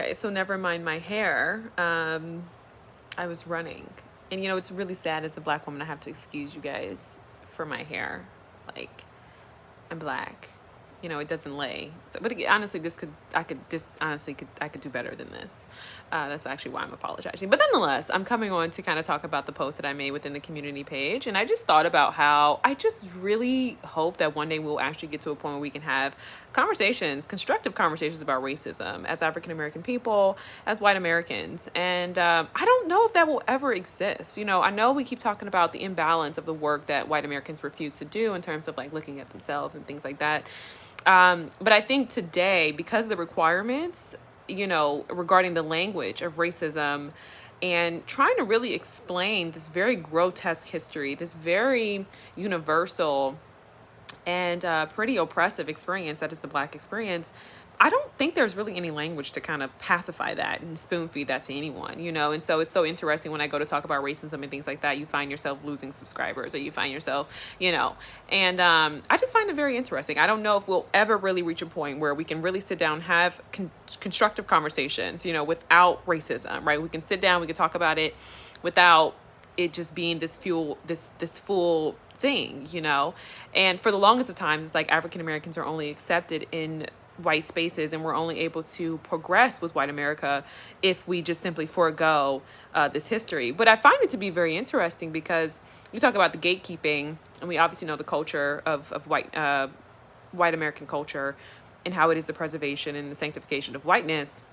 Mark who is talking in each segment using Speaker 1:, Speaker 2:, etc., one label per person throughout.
Speaker 1: Okay, so never mind my hair. I was running. And it's really sad as a black woman I have to excuse you guys for my hair. Like, I'm black. It doesn't lay. So, but honestly, I could do better than this. That's actually why I'm apologizing. But nonetheless, I'm coming on to kind of talk about the post that I made within the community page. And I just thought about how I just really hope that one day we'll actually get to a point where we can have conversations, constructive conversations about racism as African American people, as white Americans. And I don't know if that will ever exist. I know we keep talking about the imbalance of the work that white Americans refuse to do in terms of like looking at themselves and things like that. But I think today, because of the requirements, regarding the language of racism and trying to really explain this very grotesque history, this very universal and pretty oppressive experience that is the black experience, I don't think there's really any language to kind of pacify that and spoon feed that to anyone. And so it's so interesting when I go to talk about racism and things like that, you find yourself losing subscribers or you find yourself, and I just find it very interesting. I don't know if we'll ever really reach a point where we can really sit down, have constructive conversations, without racism, right? We can sit down, we can talk about it without it just being this full thing. And for the longest of times, it's like African Americans are only accepted in white spaces, and we're only able to progress with white America if we just simply forego this history. But I find it to be very interesting because you talk about the gatekeeping, and we obviously know the culture of white American culture and how it is the preservation and the sanctification of whiteness.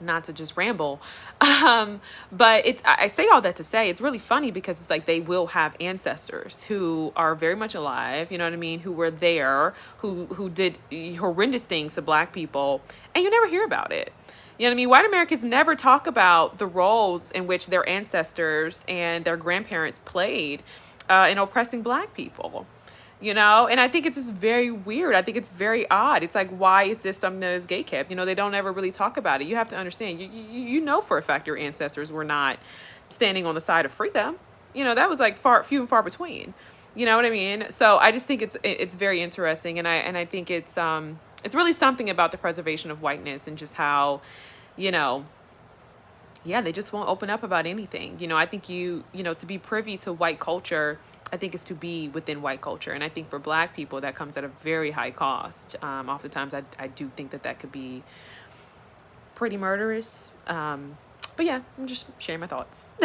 Speaker 1: Not to just ramble, but I say all that to say it's really funny because it's like they will have ancestors who are very much alive, you know what I mean, who were there, who did horrendous things to black people, and you never hear about it. You know what I mean? White Americans never talk about the roles in which their ancestors and their grandparents played in oppressing black people. And I think it's just very weird. I think it's very odd. It's like, why is this something that is gatekept? They don't ever really talk about it. You have to understand, you know for a fact your ancestors were not standing on the side of freedom. That was like few and far between. You know what I mean? So I just think it's very interesting, and I think it's really something about the preservation of whiteness and just how, yeah, they just won't open up about anything. I think to be privy to white culture, I think is to be within white culture. And I think for black people, that comes at a very high cost. Oftentimes, I do think that could be pretty murderous. But yeah, I'm just sharing my thoughts.